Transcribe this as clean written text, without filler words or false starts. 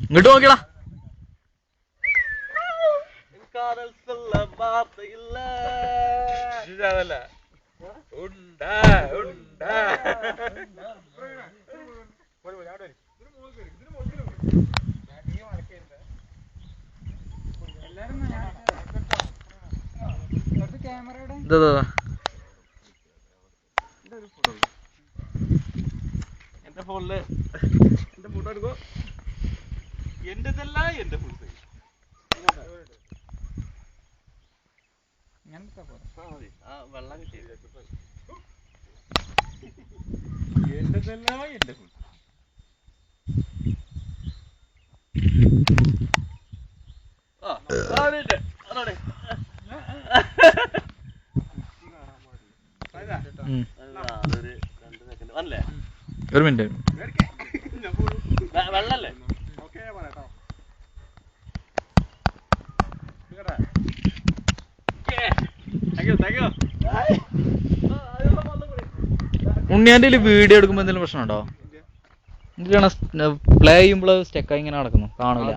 ഇങ്ങോട്ട് നോക്കിയടാ. காதல் சொல்ல வார்த்தை இல்ல. உண்டா உண்டா എന്റെ ഫോണില് എന്റെ ഫോട്ടോ എടുക്കോ. എന്റെതല്ല എന്റെ ഫുൾ സൈസ്. വെള്ളം കിട്ടിയില്ല. എന്റെതല്ല എന്റെ ഫുൾ. ഒരു മിനിറ്റ്. വെള്ളല്ലേ? ഉണ്ണിയാൻ്റെ വീഡിയോ എടുക്കുമ്പോ എന്തെങ്കിലും പ്രശ്നമുണ്ടോ? എന്തിനാണ് പ്ലേ ചെയ്യുമ്പോൾ സ്റ്റെക്കായി ഇങ്ങനെ നടക്കുന്നു? കാണില്ല.